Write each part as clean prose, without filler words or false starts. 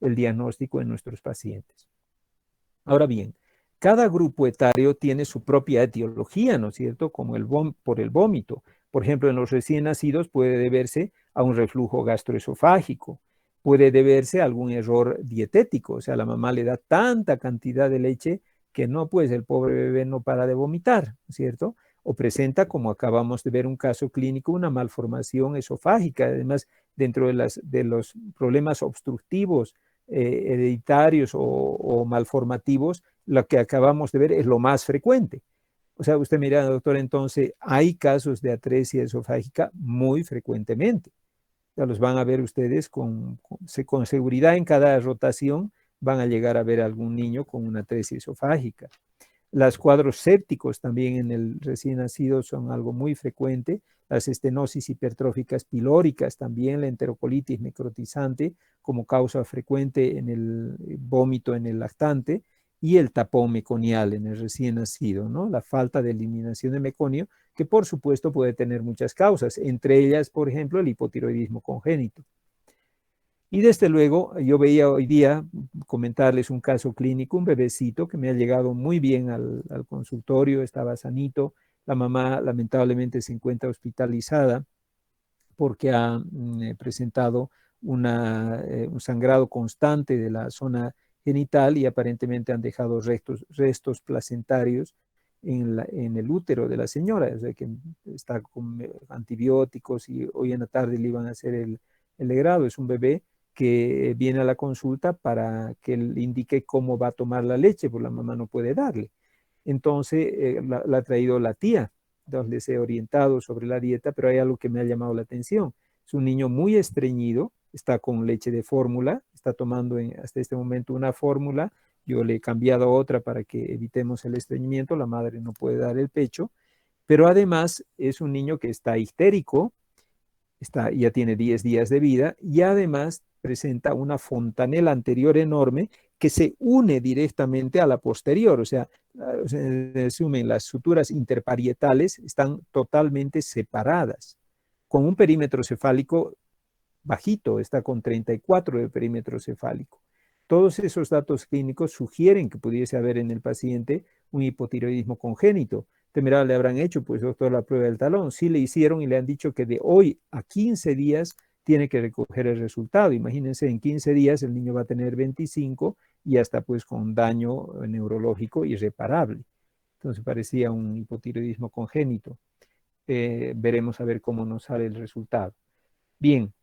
el diagnóstico en nuestros pacientes. Ahora bien, cada grupo etario tiene su propia etiología, ¿no es cierto? Como por el vómito. Por ejemplo, en los recién nacidos puede deberse a un reflujo gastroesofágico, puede deberse a algún error dietético, o sea, la mamá le da tanta cantidad de leche que no, pues el pobre bebé no para de vomitar, ¿no es cierto? O presenta, como acabamos de ver un caso clínico, una malformación esofágica. Además, dentro de los problemas obstructivos hereditarios o malformativos, lo que acabamos de ver es lo más frecuente. O sea, usted mira, doctor, entonces hay casos de atresia esofágica muy frecuentemente. Ya los van a ver ustedes con seguridad en cada rotación, van a llegar a ver a algún niño con una atresia esofágica. Los cuadros sépticos también en el recién nacido son algo muy frecuente. Las estenosis hipertróficas pilóricas, también la enterocolitis necrotizante como causa frecuente en el vómito en el lactante y el tapón meconial en el recién nacido, ¿no? La falta de eliminación de meconio, que por supuesto puede tener muchas causas, entre ellas, por ejemplo, el hipotiroidismo congénito. Y desde luego, yo veía hoy día comentarles un caso clínico, un bebecito que me ha llegado muy bien al consultorio, estaba sanito, la mamá lamentablemente se encuentra hospitalizada porque ha presentado un sangrado constante de la zona genital y aparentemente han dejado restos placentarios en el útero de la señora, o sea que está con antibióticos y hoy en la tarde le iban a hacer el legrado. Es un bebé que viene a la consulta para que le indique cómo va a tomar la leche, porque la mamá no puede darle. Entonces la ha traído la tía, entonces les he orientado sobre la dieta, pero hay algo que me ha llamado la atención. Es un niño muy estreñido, está con leche de fórmula, está tomando hasta este momento una fórmula, yo le he cambiado a otra para que evitemos el estreñimiento, la madre no puede dar el pecho, pero además es un niño que está histérico, ya tiene 10 días de vida y además presenta una fontanela anterior enorme que se une directamente a la posterior, o sea, en resumen, las suturas interparietales están totalmente separadas, con un perímetro cefálico bajito, está con 34 de perímetro cefálico. Todos esos datos clínicos sugieren que pudiese haber en el paciente un hipotiroidismo congénito. Mira, le habrán hecho, pues, doctor, la prueba del talón. Sí le hicieron y le han dicho que de hoy a 15 días tiene que recoger el resultado. Imagínense, en 15 días el niño va a tener 25 y hasta pues con daño neurológico irreparable. Entonces parecía un hipotiroidismo congénito. Veremos a ver cómo nos sale el resultado. Bien,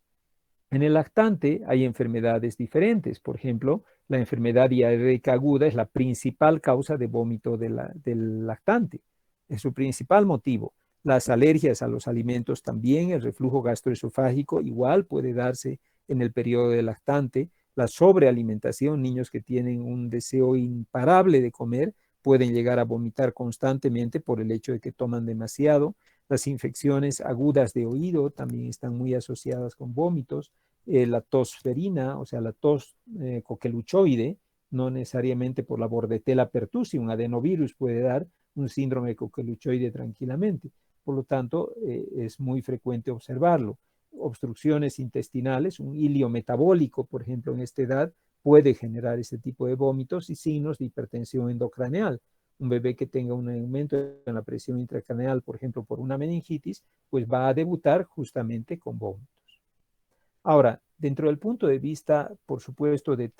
en el lactante hay enfermedades diferentes. Por ejemplo, la enfermedad diarreica aguda es la principal causa de vómito del lactante. Es su principal motivo. Las alergias a los alimentos también, el reflujo gastroesofágico igual puede darse en el periodo del lactante. La sobrealimentación, niños que tienen un deseo imparable de comer, pueden llegar a vomitar constantemente por el hecho de que toman demasiado. Las infecciones agudas de oído también están muy asociadas con vómitos. La tosferina, o sea, la tos coqueluchoide, no necesariamente por la Bordetella pertussi, un adenovirus puede dar un síndrome coqueluchoide tranquilamente. Por lo tanto, es muy frecuente observarlo. Obstrucciones intestinales, un hilio metabólico, por ejemplo, en esta edad, puede generar este tipo de vómitos y signos de hipertensión endocraneal. Un bebé que tenga un aumento en la presión intracraneal, por ejemplo, por una meningitis, pues va a debutar justamente con vómitos. Ahora, dentro del punto de vista, por supuesto, de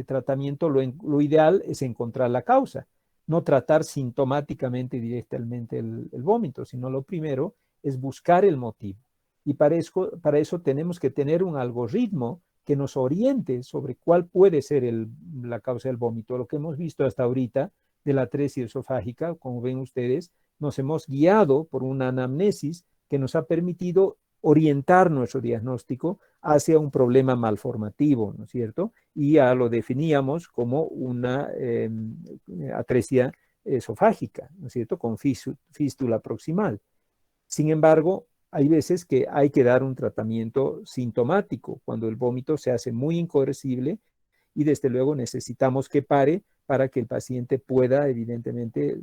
tratamiento, lo ideal es encontrar la causa, no tratar sintomáticamente directamente el vómito, sino lo primero es buscar el motivo. Y para eso tenemos que tener un algoritmo que nos oriente sobre cuál puede ser la causa del vómito. Lo que hemos visto hasta ahorita de la atresia esofágica, como ven ustedes, nos hemos guiado por una anamnesis que nos ha permitido orientar nuestro diagnóstico hacia un problema malformativo, ¿no es cierto? Y ya lo definíamos como una atresia esofágica, ¿no es cierto? Con fístula proximal. Sin embargo, hay veces que hay que dar un tratamiento sintomático cuando el vómito se hace muy incoercible y desde luego necesitamos que pare para que el paciente pueda evidentemente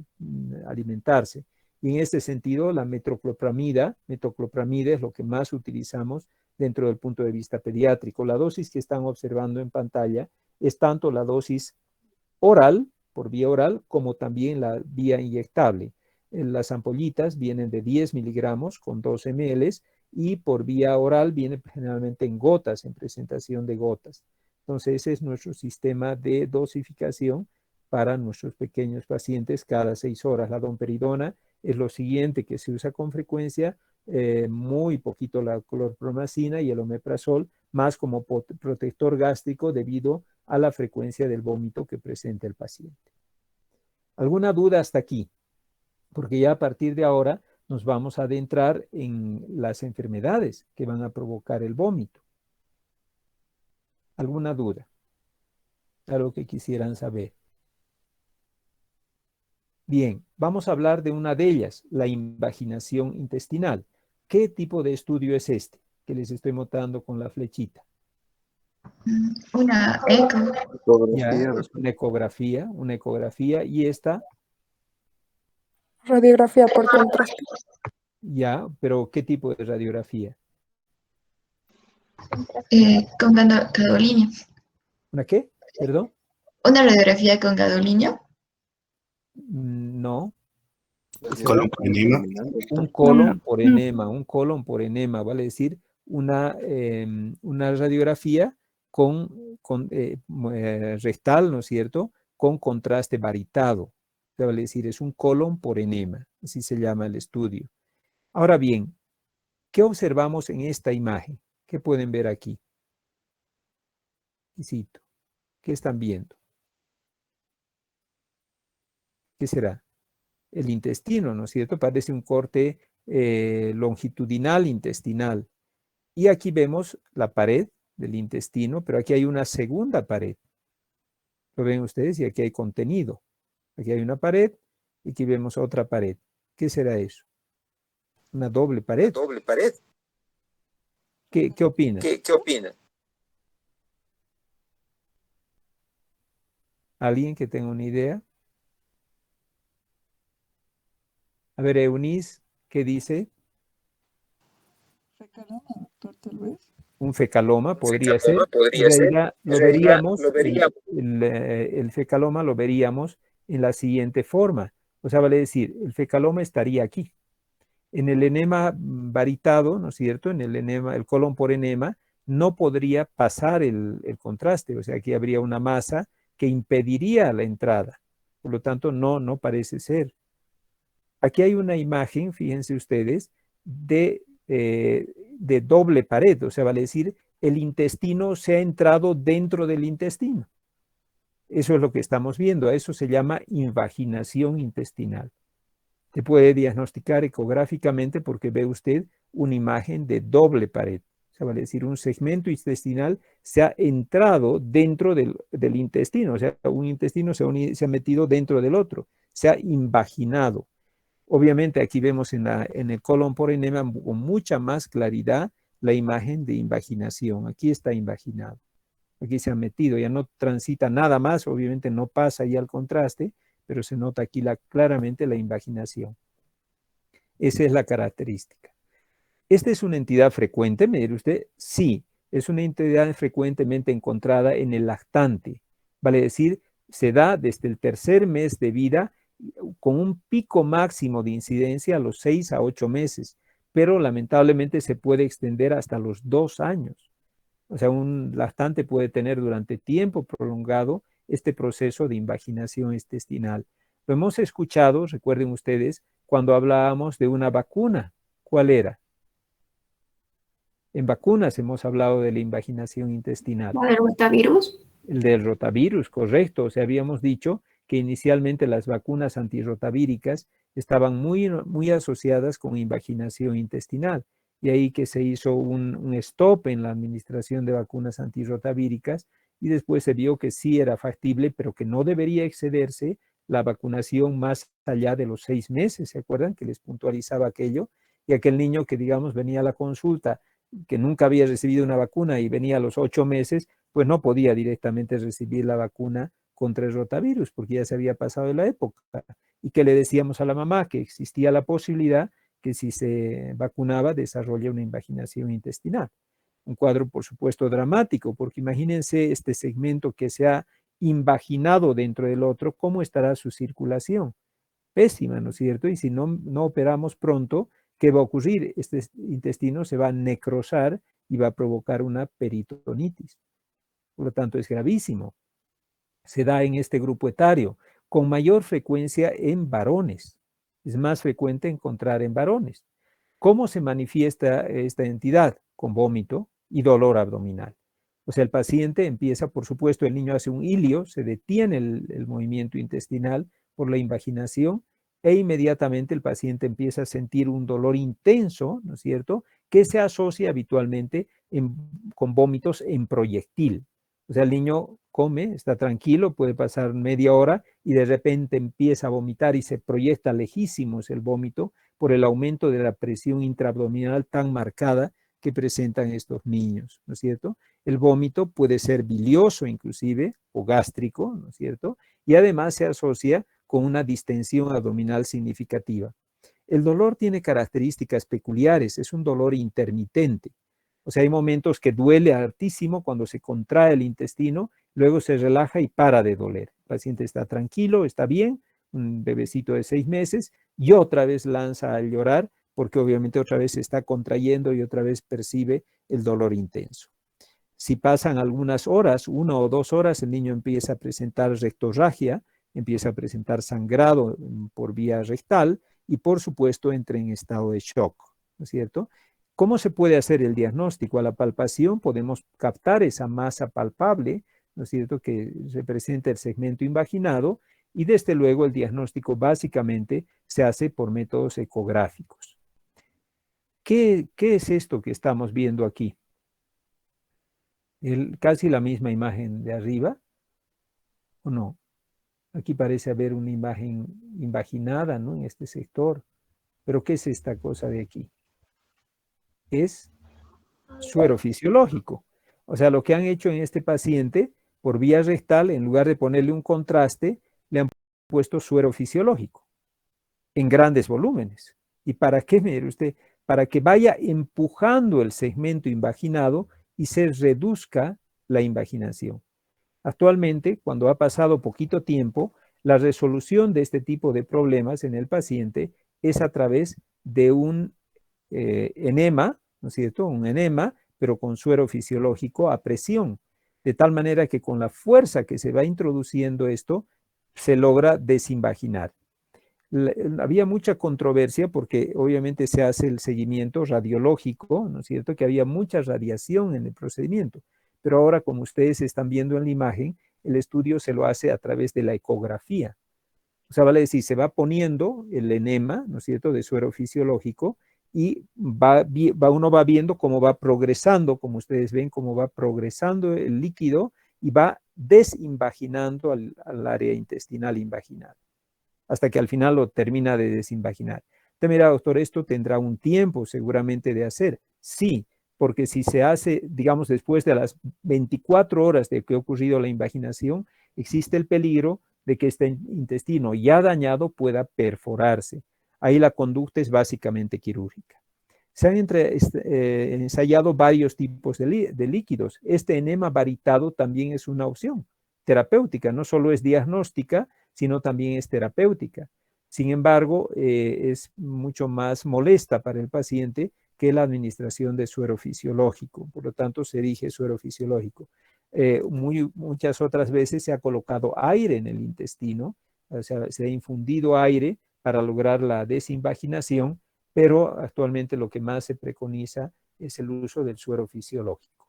alimentarse. Y en este sentido, la metoclopramida es lo que más utilizamos dentro del punto de vista pediátrico. La dosis que están observando en pantalla es tanto la dosis oral, por vía oral, como también la vía inyectable. Las ampollitas vienen de 10 miligramos con 2 ml y por vía oral viene generalmente en gotas, en presentación de gotas. Entonces, ese es nuestro sistema de dosificación para nuestros pequeños pacientes cada 6 horas. La domperidona es lo siguiente que se usa con frecuencia, muy poquito la clorpromazina y el omeprazol, más como protector gástrico debido a la frecuencia del vómito que presenta el paciente. ¿Alguna duda hasta aquí? Porque ya a partir de ahora nos vamos a adentrar en las enfermedades que van a provocar el vómito. ¿Alguna duda? Algo que quisieran saber. Bien, vamos a hablar de una de ellas, la invaginación intestinal. ¿Qué tipo de estudio es este que les estoy mostrando con la flechita? Una eco. Ya, es una ecografía y esta, Radiografía por contraste. ya, pero ¿qué tipo de radiografía? Con gadolinio. ¿Una qué? ¿Perdón? Una radiografía con gadolinio. No. Colon por enema. Un colon por enema, vale decir una radiografía rectal, ¿no es cierto? Con contraste varitado. Vale decir, es un colon por enema, así se llama el estudio. Ahora bien, ¿qué observamos en esta imagen? ¿Qué pueden ver aquí? ¿Qué están viendo? ¿Qué será? El intestino, ¿no es cierto? Parece un corte longitudinal intestinal. Y aquí vemos la pared del intestino, pero aquí hay una segunda pared. ¿Lo ven ustedes? Y aquí hay contenido. Aquí hay una pared y aquí vemos otra pared. ¿Qué será eso? Una doble pared. Una doble pared. ¿Qué opinan? ¿Qué opinan? ¿Alguien que tenga una idea? A ver, Eunice, ¿qué dice? Fecaloma, doctor, tal vez. Un fecaloma podría ser. Podría En ser. realidad lo En realidad, veríamos, lo veríamos. el fecaloma lo veríamos en la siguiente forma. O sea, vale decir, el fecaloma estaría aquí. En el enema varitado, ¿no es cierto? En el enema, el colon por enema, no podría pasar el contraste. O sea, aquí habría una masa que impediría la entrada. Por lo tanto, no parece ser. Aquí hay una imagen, fíjense ustedes, de doble pared. O sea, vale decir, el intestino se ha entrado dentro del intestino. Eso es lo que estamos viendo. A eso se llama invaginación intestinal. Se puede diagnosticar ecográficamente porque ve usted una imagen de doble pared. O sea, vale decir, un segmento intestinal se ha entrado dentro del intestino. O sea, un intestino se ha metido dentro del otro. Se ha invaginado. Obviamente aquí vemos en el colon por enema con mucha más claridad la imagen de invaginación. Aquí está invaginado. Aquí se ha metido, ya no transita nada más, obviamente no pasa ya al contraste, pero se nota aquí claramente la invaginación. Esa es la característica. ¿Esta es una entidad frecuente, me dirá usted? Sí, es una entidad frecuentemente encontrada en el lactante. Vale decir, se da desde el tercer mes de vida con un pico máximo de incidencia a los 6 a 8 meses, pero lamentablemente se puede extender hasta los 2 años. O sea, un lactante puede tener durante tiempo prolongado este proceso de invaginación intestinal. Lo hemos escuchado, recuerden ustedes, cuando hablábamos de una vacuna. ¿Cuál era? En vacunas hemos hablado de la invaginación intestinal. ¿El rotavirus? El del rotavirus, correcto. O sea, habíamos dicho que inicialmente las vacunas antirrotavíricas estaban muy asociadas con invaginación intestinal. Y ahí que se hizo un stop en la administración de vacunas antirrotavíricas y después se vio que sí era factible, pero que no debería excederse la vacunación más allá de los 6 meses. ¿Se acuerdan que les puntualizaba aquello? Y aquel niño que, digamos, venía a la consulta, que nunca había recibido una vacuna y venía a los 8 meses, pues no podía directamente recibir la vacuna contra el rotavirus porque ya se había pasado de la época. Y que le decíamos a la mamá que existía la posibilidad que si se vacunaba desarrolle una invaginación intestinal. Un cuadro, por supuesto, dramático, porque imagínense este segmento que se ha invaginado dentro del otro, ¿cómo estará su circulación? Pésima, ¿no es cierto? Y si no operamos pronto, ¿qué va a ocurrir? Este intestino se va a necrosar y va a provocar una peritonitis. Por lo tanto, es gravísimo. Se da en este grupo etario, con mayor frecuencia en varones. Es más frecuente encontrar en varones. ¿Cómo se manifiesta esta entidad? Con vómito y dolor abdominal. O sea, el paciente empieza, por supuesto, el niño hace un hilio, se detiene el movimiento intestinal por la invaginación e inmediatamente el paciente empieza a sentir un dolor intenso, ¿no es cierto?, que se asocia habitualmente con vómitos en proyectil. O sea, el niño come, está tranquilo, puede pasar media hora y de repente empieza a vomitar y se proyecta lejísimos el vómito por el aumento de la presión intraabdominal tan marcada que presentan estos niños, ¿no es cierto? El vómito puede ser bilioso inclusive o gástrico, ¿no es cierto? Y además se asocia con una distensión abdominal significativa. El dolor tiene características peculiares, es un dolor intermitente. O sea, hay momentos que duele hartísimo cuando se contrae el intestino, luego se relaja y para de doler. El paciente está tranquilo, está bien, un bebecito de 6 meses, y otra vez lanza a llorar porque obviamente otra vez se está contrayendo y otra vez percibe el dolor intenso. Si pasan algunas horas, 1 o 2 horas, el niño empieza a presentar rectorragia, empieza a presentar sangrado por vía rectal y por supuesto entra en estado de shock, ¿no es cierto? ¿Cómo se puede hacer el diagnóstico? A la palpación podemos captar esa masa palpable, ¿no es cierto?, que representa el segmento invaginado y desde luego el diagnóstico básicamente se hace por métodos ecográficos. ¿Qué es esto que estamos viendo aquí? Casi la misma imagen de arriba, ¿o no? Aquí parece haber una imagen invaginada, ¿no?, en este sector. Pero ¿qué es esta cosa de aquí? Es suero fisiológico. O sea, lo que han hecho en este paciente, por vía rectal, en lugar de ponerle un contraste, le han puesto suero fisiológico en grandes volúmenes. ¿Y para qué, mire usted? Para que vaya empujando el segmento invaginado y se reduzca la invaginación. Actualmente, cuando ha pasado poquito tiempo, la resolución de este tipo de problemas en el paciente es a través de un enema, ¿no es cierto? Un enema, pero con suero fisiológico a presión, de tal manera que con la fuerza que se va introduciendo esto, se logra desinvaginar. Había mucha controversia porque obviamente se hace el seguimiento radiológico, ¿no es cierto?, que había mucha radiación en el procedimiento, pero ahora, como ustedes están viendo en la imagen, el estudio se lo hace a través de la ecografía. O sea, vale decir, se va poniendo el enema, ¿no es cierto?, de suero fisiológico y uno va viendo cómo va progresando, como ustedes ven, cómo va progresando el líquido y va desinvaginando al área intestinal invaginal, hasta que al final lo termina de desinvaginar. Usted mira, doctor, esto tendrá un tiempo seguramente de hacer. Sí, porque si se hace, digamos, después de las 24 horas de que ha ocurrido la invaginación, existe el peligro de que este intestino ya dañado pueda perforarse. Ahí la conducta es básicamente quirúrgica. Se han ensayado varios tipos de líquidos. Este enema varitado también es una opción terapéutica, no solo es diagnóstica, sino también es terapéutica. Sin embargo, es mucho más molesta para el paciente que la administración de suero fisiológico. Por lo tanto, se erige suero fisiológico. Muchas otras veces se ha colocado aire en el intestino, o sea, se ha infundido aire para lograr la desinvaginación, pero actualmente lo que más se preconiza es el uso del suero fisiológico.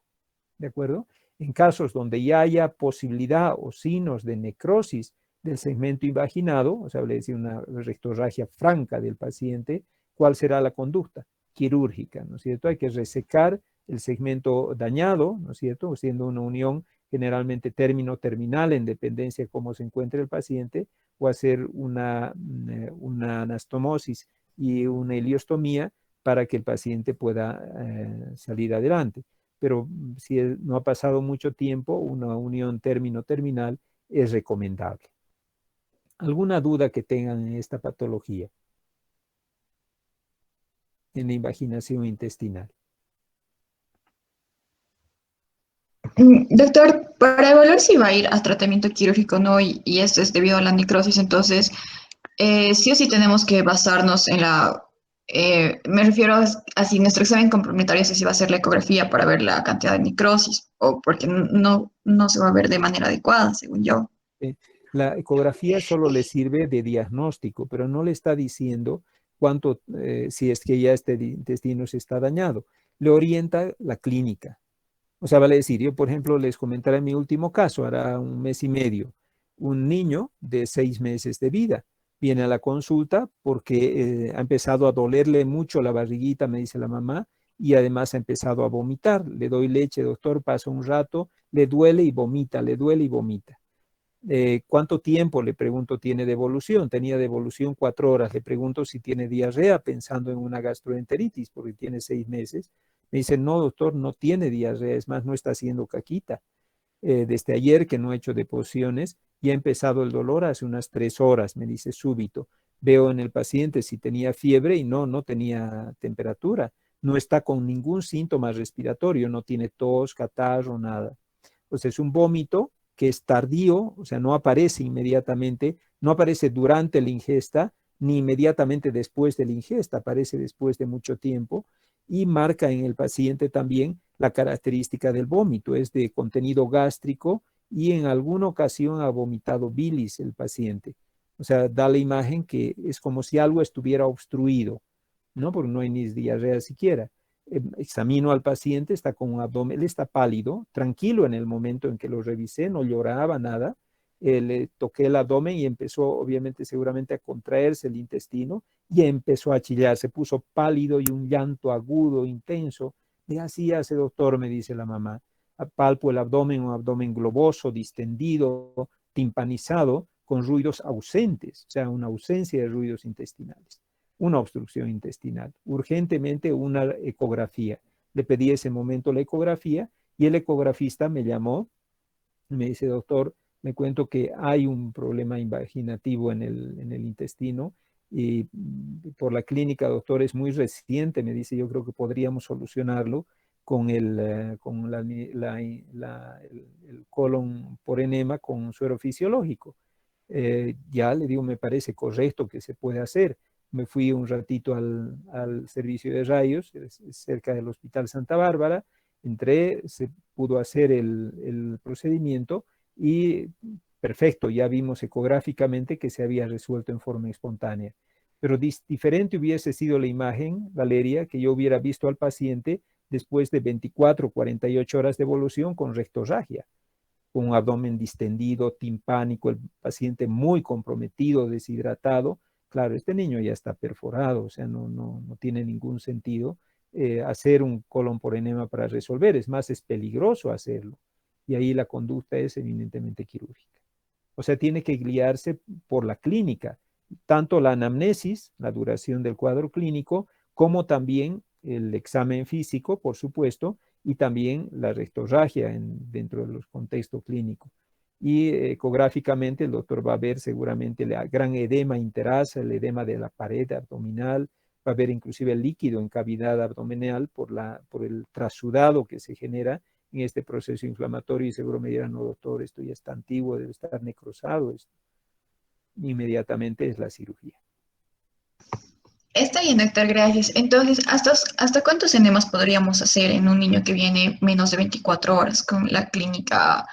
¿De acuerdo? En casos donde ya haya posibilidad o signos de necrosis del segmento invaginado, o sea, le decía una rectorragia franca del paciente, ¿cuál será la conducta? Quirúrgica, ¿no es cierto? Hay que resecar el segmento dañado, ¿no es cierto? Siendo una unión generalmente término-terminal en dependencia de cómo se encuentre el paciente, o hacer una anastomosis y una iliostomía para que el paciente pueda salir adelante. Pero si no ha pasado mucho tiempo, una unión término-terminal es recomendable. ¿Alguna duda que tengan en esta patología? En la invaginación intestinal. Doctor, para evaluar si va a ir a tratamiento quirúrgico o no, y esto es debido a la necrosis, entonces sí o sí tenemos que basarnos en me refiero a si nuestro examen complementario si va a ser la ecografía para ver la cantidad de necrosis, o porque no se va a ver de manera adecuada, según yo. Eh, La ecografía solo le sirve de diagnóstico, pero no le está diciendo cuánto, si es que ya este intestino se está dañado. Le orienta la clínica. O sea, vale decir, yo por ejemplo les comentaré mi último caso, hará un mes y medio. Un niño de 6 meses de vida viene a la consulta porque ha empezado a dolerle mucho la barriguita, me dice la mamá, y además ha empezado a vomitar. Le doy leche, doctor, pasa un rato, le duele y vomita, le duele y vomita. ¿Cuánto tiempo, le pregunto, tiene de evolución? Tenía de evolución 4 horas. Le pregunto si tiene diarrea, pensando en una gastroenteritis, porque tiene 6 meses. Me dice, no, doctor, no tiene diarrea, es más, no está haciendo caquita. Desde ayer que no he hecho deposiciones y ha empezado el dolor hace unas 3 horas, me dice súbito. Veo en el paciente si tenía fiebre y no tenía temperatura. No está con ningún síntoma respiratorio, no tiene tos, catarro, nada. Pues es un vómito que es tardío, o sea, no aparece inmediatamente, no aparece durante la ingesta, ni inmediatamente después de la ingesta, aparece después de mucho tiempo y marca en el paciente también la característica del vómito, es de contenido gástrico y en alguna ocasión ha vomitado bilis el paciente. O sea, da la imagen que es como si algo estuviera obstruido, ¿no? Porque no hay ni diarrea siquiera. Examino al paciente, está con un abdomen, él está pálido, tranquilo en el momento en que lo revisé, no lloraba nada. Le toqué el abdomen y empezó, obviamente, seguramente a contraerse el intestino y empezó a chillar, se puso pálido y un llanto agudo, intenso. Y así hace, doctor, me dice la mamá. Palpo el abdomen, un abdomen globoso, distendido, timpanizado, con ruidos ausentes, o sea, una ausencia de ruidos intestinales, una obstrucción intestinal. Urgentemente una ecografía. Le pedí ese momento la ecografía y el ecografista me llamó, me dice, doctor, me cuento que hay un problema imaginativo en el intestino y por la clínica, doctor, es muy reciente, me dice, yo creo que podríamos solucionarlo con el colon por enema con suero fisiológico. Ya le digo, me parece correcto que se puede hacer. Me fui un ratito al servicio de rayos, cerca del Hospital Santa Bárbara, entré, se pudo hacer el procedimiento y perfecto, ya vimos ecográficamente que se había resuelto en forma espontánea. Pero diferente hubiese sido la imagen, Valeria, que yo hubiera visto al paciente después de 24, 48 horas de evolución con rectorragia, con un abdomen distendido, timpánico, el paciente muy comprometido, deshidratado. Claro, este niño ya está perforado, o sea, no tiene ningún sentido hacer un colon por enema para resolver, es más, es peligroso hacerlo. Y ahí la conducta es eminentemente quirúrgica. O sea, tiene que guiarse por la clínica, tanto la anamnesis, la duración del cuadro clínico, como también el examen físico, por supuesto, y también la rectorragia dentro de los contextos clínicos. Y ecográficamente el doctor va a ver seguramente la gran edema interasa, el edema de la pared abdominal, va a ver inclusive el líquido en cavidad abdominal por el trasudado que se genera en este proceso inflamatorio y seguro me dirán, no doctor, esto ya está antiguo, debe estar necrosado. Esto. Inmediatamente es la cirugía. Está bien, doctor, gracias. Entonces, ¿hasta cuántos enemas podríamos hacer en un niño que viene menos de 24 horas con la clínica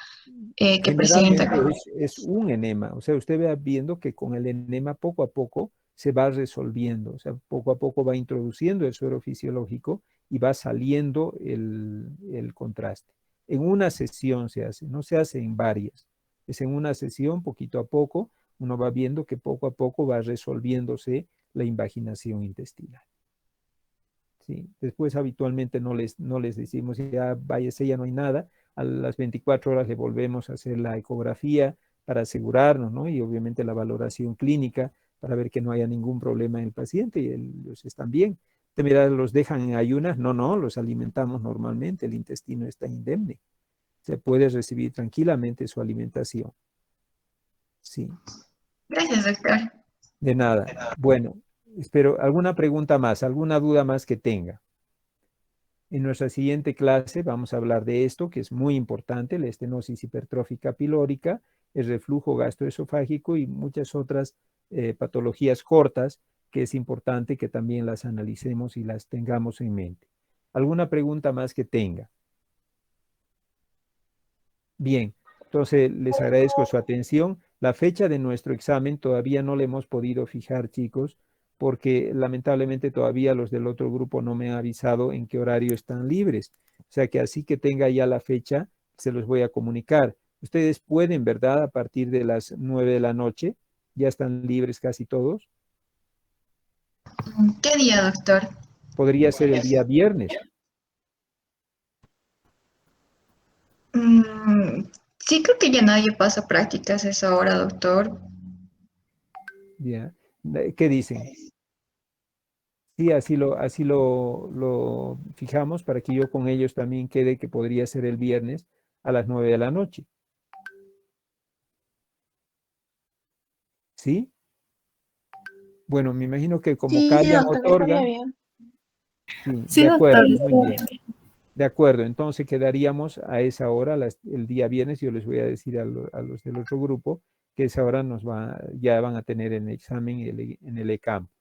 que presenta? Generalmente es un enema, o sea, usted va viendo que con el enema poco a poco se va resolviendo, o sea, poco a poco va introduciendo el suero fisiológico y va saliendo el contraste. En una sesión se hace, no se hace en varias, es en una sesión, poquito a poco, uno va viendo que poco a poco va resolviéndose la invaginación intestinal. ¿Sí? Después habitualmente no les decimos, ya váyase, ya no hay nada. A las 24 horas le volvemos a hacer la ecografía para asegurarnos, ¿no? Y obviamente la valoración clínica para ver que no haya ningún problema en el paciente y ellos están bien. De mirar, los dejan en ayunas, no, los alimentamos normalmente, el intestino está indemne. Se puede recibir tranquilamente su alimentación. Sí, Gracias, doctor. de nada. Bueno, espero, ¿alguna pregunta más, alguna duda más que tenga? En nuestra siguiente clase vamos a hablar de esto, que es muy importante, la estenosis hipertrófica pilórica, el reflujo gastroesofágico y muchas otras patologías cortas que es importante que también las analicemos y las tengamos en mente. ¿Alguna pregunta más que tenga? Bien, entonces les agradezco su atención. La fecha de nuestro examen todavía no le hemos podido fijar, chicos, porque lamentablemente todavía los del otro grupo no me han avisado en qué horario están libres. O sea que así que tenga ya la fecha, se los voy a comunicar. Ustedes pueden, ¿verdad? A partir de las 9 de la noche, ya están libres casi todos. ¿Qué día, doctor? Podría ser el día viernes. Sí, creo que ya nadie pasa prácticas a esa hora, doctor. ¿Ya? ¿Qué dicen? Sí, así lo fijamos para que yo con ellos también quede que podría ser el viernes a las 9 de la noche. ¿Sí? Bueno, me imagino que como Sí, callan, doctor, estaría otorgan. bien. Sí, Sí, de acuerdo, doctor. muy bien. De acuerdo, entonces quedaríamos a esa hora, el día viernes, yo les voy a decir a los del otro grupo que esa hora ya van a tener el examen en el eCampus.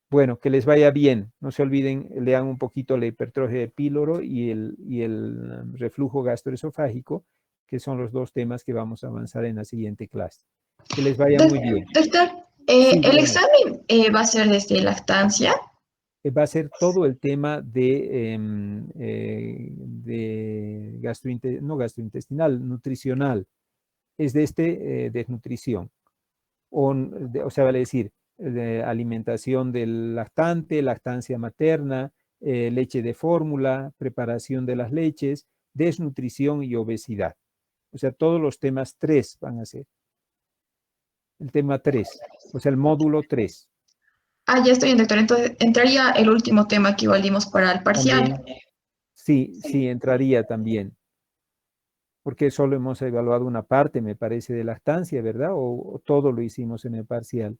Bueno, que les vaya bien. No se olviden, lean un poquito la hipertrofia de píloro y el reflujo gastroesofágico, que son los dos temas que vamos a avanzar en la siguiente clase. Que les vaya muy bien. Doctor, Sí, ¿el dígame. examen va a ser desde lactancia? Va a ser todo el tema de no gastrointestinal, nutricional. Es de desnutrición. O sea, vale decir, de alimentación del lactante, lactancia materna, leche de fórmula, preparación de las leches, desnutrición y obesidad. O sea, todos los temas 3 van a ser. El tema 3, o sea, el módulo 3. Ah, ya estoy bien, doctor. Entonces, entraría el último tema que igual dimos para el parcial. También, sí, entraría también, porque solo hemos evaluado una parte, me parece, de lactancia, ¿verdad? O todo lo hicimos en el parcial.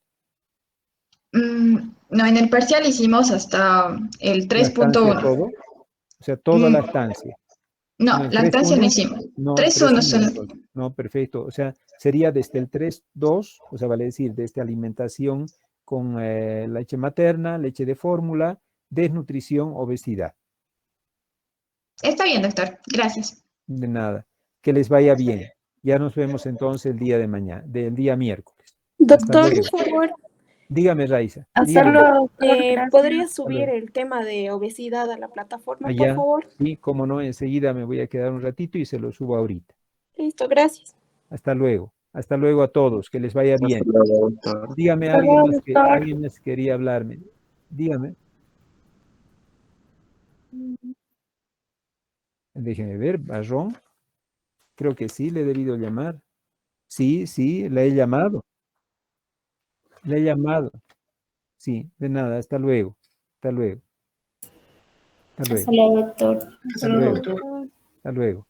No, en el parcial hicimos hasta el Lactancia 3.1. todo, o sea, toda Mm, lactancia. no, No, el lactancia no 3.1, hicimos. no, el 3.1 3.1 solo. entonces. No, perfecto. O sea, sería desde el 3.2, o sea, vale decir, desde alimentación con leche materna, leche de fórmula, desnutrición, obesidad. Está bien, doctor. Gracias. De nada. Que les vaya bien. Ya nos vemos entonces el día de mañana, del día miércoles. Hasta Doctor, luego. por favor, Dígame, Raiza. Hasta Dígame. luego, doctor. Gracias. ¿podría Hasta subir luego. el tema de obesidad a la plataforma, por Allá, favor? sí, como no, enseguida me voy a quedar un ratito y se lo subo ahorita. Listo, gracias. Hasta luego. Hasta luego a todos. Que les vaya Hasta bien. luego, doctor. Dígame, Hasta luego, doctor. alguien más quería hablarme. Dígame. Déjeme ver, Barrón. Creo que sí, le he debido llamar. Sí, le he llamado. Le he llamado. Sí, de nada. Hasta luego. Hasta luego. Hasta luego. Hasta luego, doctor. Hasta luego. Hasta luego.